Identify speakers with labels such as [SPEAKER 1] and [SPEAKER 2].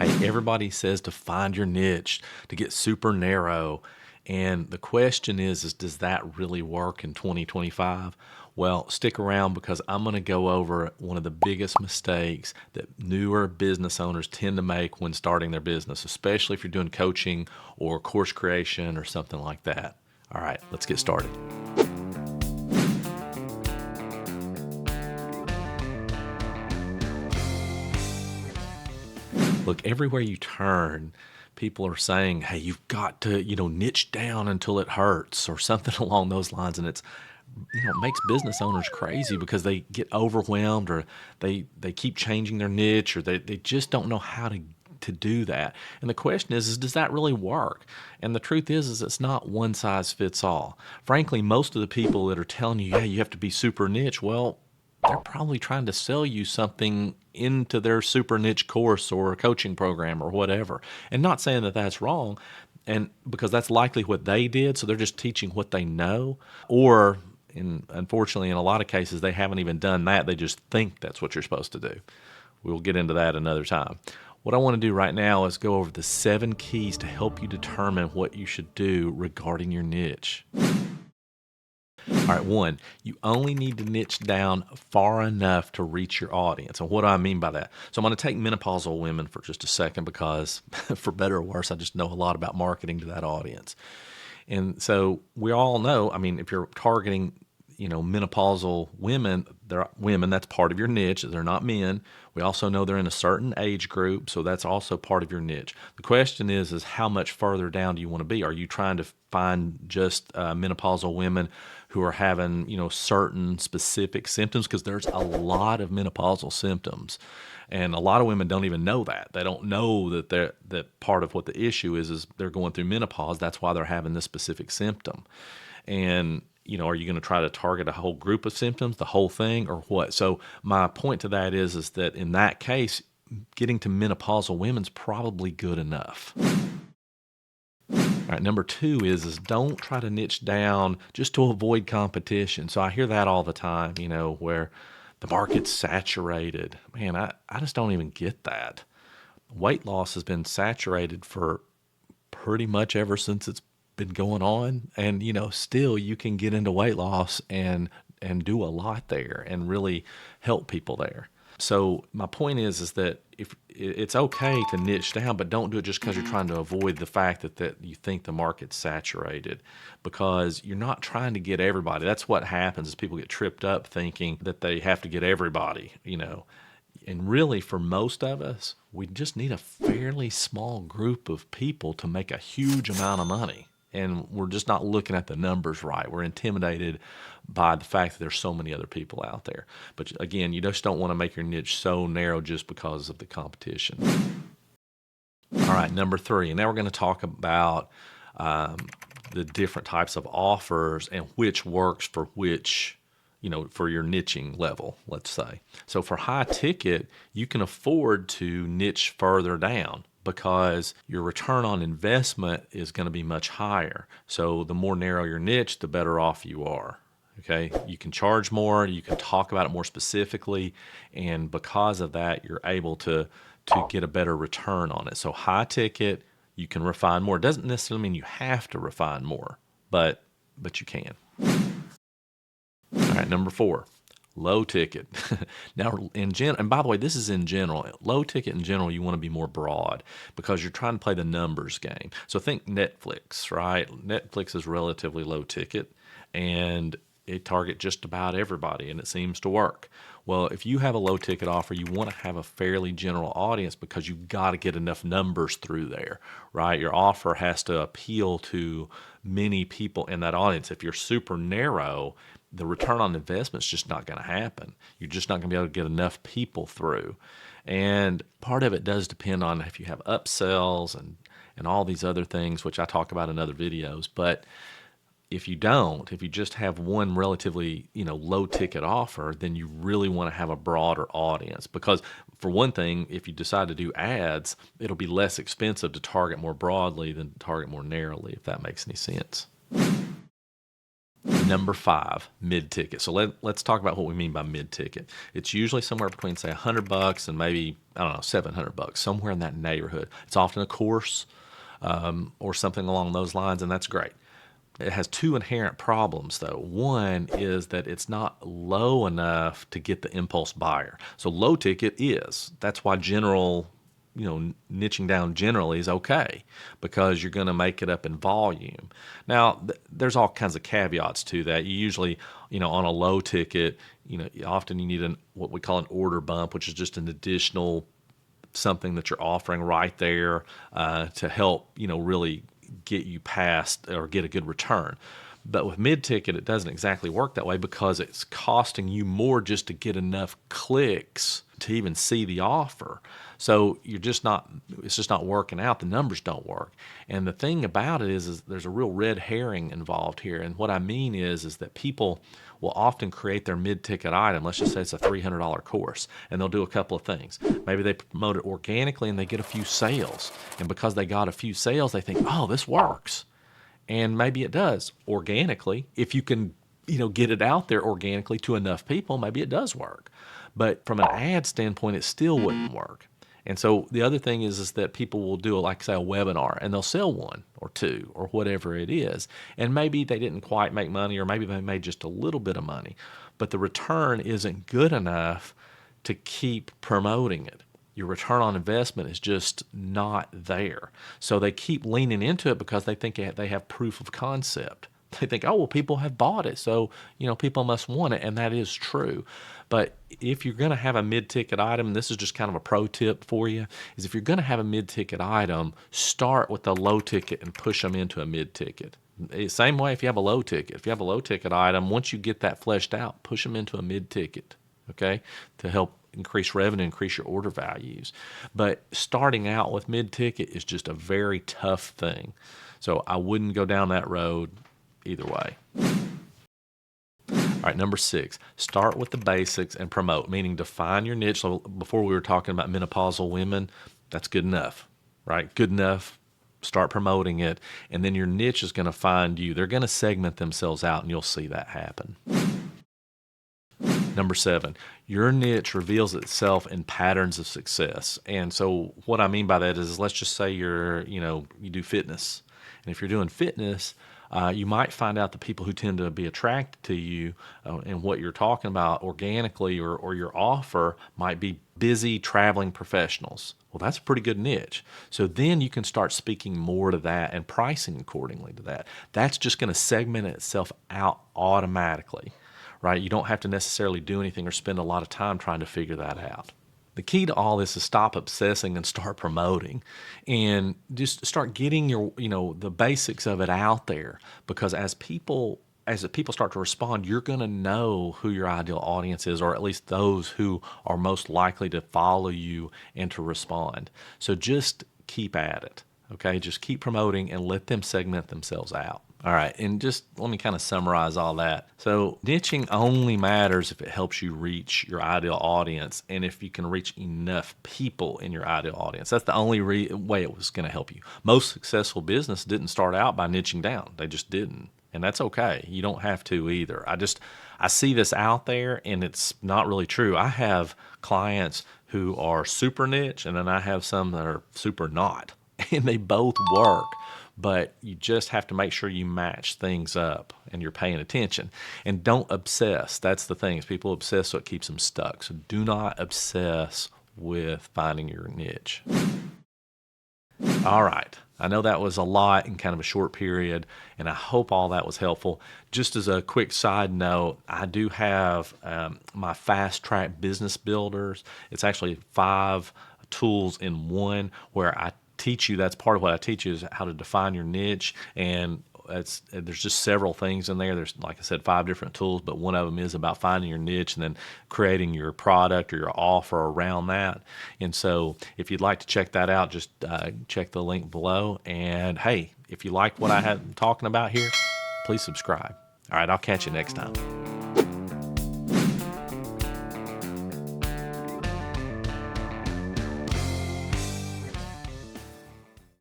[SPEAKER 1] Hey, everybody says to find your niche, to get super narrow. And the question is does that really work in 2025? Well, stick around because I'm going to go over one of the biggest mistakes that newer business owners tend to make when starting their business, especially if you're doing coaching or course creation or something like that. All right, let's get started. Look, everywhere you turn, people are saying, hey, you've got to, niche down until it hurts or something along those lines. And it's, it makes business owners crazy because they get overwhelmed or they keep changing their niche or they just don't know how to do that. And the question is does that really work? And the truth is it's not one size fits all. Frankly, most of the people that are telling you, yeah, you have to be super niche, well, they're probably trying to sell you something into their super niche course or coaching program or whatever. And not saying that that's wrong, and because that's likely what they did, so they're just teaching what they know. Or, unfortunately, in a lot of cases, they haven't even done that. They just think that's what you're supposed to do. We'll get into that another time. What I want to do right now is go over the 7 keys to help you determine what you should do regarding your niche. All right, 1, you only need to niche down far enough to reach your audience. And what do I mean by that? So I'm going to take menopausal women for just a second because for better or worse, I just know a lot about marketing to that audience. And so we all know, I mean, if you're targeting, menopausal women, they're women, that's part of your niche. They're not men. We also know they're in a certain age group, so that's also part of your niche. The question is how much further down do you want to be? Are you trying to find just menopausal women who are having, certain specific symptoms? Because there's a lot of menopausal symptoms. And a lot of women don't even know that. They don't know that part of what the issue is they're going through menopause. That's why they're having this specific symptom. And, are you going to try to target a whole group of symptoms, the whole thing, or what? So my point to that is that in that case, getting to menopausal women's probably good enough. All right, number 2 is don't try to niche down just to avoid competition. So I hear that all the time, where the market's saturated. Man, I just don't even get that. Weight loss has been saturated for pretty much ever since it's been going on. And, still you can get into weight loss and do a lot there and really help people there. So my point is that if it's okay to niche down, but don't do it just because you're trying to avoid the fact that you think the market's saturated, because you're not trying to get everybody. That's what happens is people get tripped up thinking that they have to get everybody, And really, for most of us, we just need a fairly small group of people to make a huge amount of money. And we're just not looking at the numbers right. We're intimidated by the fact that there's so many other people out there. But again, you just don't want to make your niche so narrow just because of the competition. All right, number 3. And now we're going to talk about the different types of offers and which works for which, for your niching level, let's say. So for high ticket, you can afford to niche further down because your return on investment is going to be much higher. So the more narrow your niche, the better off you are. Okay, you can charge more, you can talk about it more specifically, and because of that, you're able to get a better return on it. So high ticket, you can refine more. It doesn't necessarily mean you have to refine more, but you can. All right, number 4. Low ticket. Now, and by the way, this is in general. Low ticket in general, you want to be more broad because you're trying to play the numbers game. So think Netflix, right? Netflix is relatively low ticket, and it target just about everybody, and it seems to work. Well, if you have a low ticket offer, you want to have a fairly general audience because you've got to get enough numbers through there, right? Your offer has to appeal to many people in that audience. If you're super narrow, the return on investment is just not going to happen. You're just not going to be able to get enough people through. And part of it does depend on if you have upsells and all these other things, which I talk about in other videos. But if you just have one relatively, low ticket offer, then you really want to have a broader audience. Because for one thing, if you decide to do ads, it'll be less expensive to target more broadly than to target more narrowly, if that makes any sense. Number 5, mid-ticket. So let's talk about what we mean by mid-ticket. It's usually somewhere between, say, $100 and maybe, I don't know, $700, somewhere in that neighborhood. It's often a course or something along those lines, and that's great. It has 2 inherent problems, though. One is that it's not low enough to get the impulse buyer. So low ticket is. That's why niching down generally is okay, because you're going to make it up in volume. Now, there's all kinds of caveats to that. You usually, on a low ticket, often you need what we call an order bump, which is just an additional something that you're offering right there to help, really get you past or get a good return. But with mid-ticket, it doesn't exactly work that way, because it's costing you more just to get enough clicks to even see the offer. So it's just not working out. The numbers don't work. And the thing about it is there's a real red herring involved here. And what I mean is that people will often create their mid-ticket item. Let's just say it's a $300 course, and they'll do a couple of things. Maybe they promote it organically and they get a few sales. And because they got a few sales, they think, oh, this works. And maybe it does organically. If you can, get it out there organically to enough people, maybe it does work. But from an ad standpoint, it still wouldn't work. And so the other thing is that people will do, like, say, a webinar, and they'll sell 1 or 2 or whatever it is. And maybe they didn't quite make money, or maybe they made just a little bit of money, but the return isn't good enough to keep promoting it. Your return on investment is just not there. So they keep leaning into it because they think they have proof of concept. They think, oh, well, people have bought it, so, people must want it, and that is true. But if you're going to have a mid-ticket item, and this is just kind of a pro tip for you, is if you're going to have a mid-ticket item, start with a low ticket and push them into a mid-ticket. Same way if you have a low ticket. If you have a low ticket item, once you get that fleshed out, push them into a mid-ticket, okay, to help increase revenue, increase your order values. But starting out with mid-ticket is just a very tough thing. So I wouldn't go down that road either way. All right, number 6, start with the basics and promote, meaning define your niche. So before we were talking about menopausal women, that's good enough, right? Good enough. Start promoting it, and then your niche is going to find you. They're going to segment themselves out, and you'll see that happen. Number 7, your niche reveals itself in patterns of success. And so what I mean by that is, let's just say you do fitness. And if you're doing fitness, you might find out the people who tend to be attracted to you and what you're talking about organically or your offer might be busy traveling professionals. Well, that's a pretty good niche. So then you can start speaking more to that and pricing accordingly to that. That's just going to segment itself out automatically, right? You don't have to necessarily do anything or spend a lot of time trying to figure that out. The key to all this is stop obsessing and start promoting, and just start getting the basics of it out there, because as people start to respond, you're going to know who your ideal audience is, or at least those who are most likely to follow you and to respond. So just keep at it, okay? Just keep promoting and let them segment themselves out. All right, and just let me kind of summarize all that. So niching only matters if it helps you reach your ideal audience, and if you can reach enough people in your ideal audience. That's the only way it was going to help you. Most successful business didn't start out by niching down. They just didn't, and that's okay. You don't have to either. I see this out there, and it's not really true. I have clients who are super niche, and then I have some that are super not, and they both work. But you just have to make sure you match things up and you're paying attention. And don't obsess. That's the thing, is people obsess, so it keeps them stuck. So do not obsess with finding your niche. All right. I know that was a lot in kind of a short period, and I hope all that was helpful. Just as a quick side note, I do have my Fast Track Business Builders. It's actually 5 tools in one, where I teach you, that's part of what I teach you, is how to define your niche. And there's just several things in there. There's, like I said, 5 different tools, but one of them is about finding your niche and then creating your product or your offer around that. And so if you'd like to check that out, just check the link below. And hey, if you like what I had talking about here, please subscribe. All right, I'll catch you next time.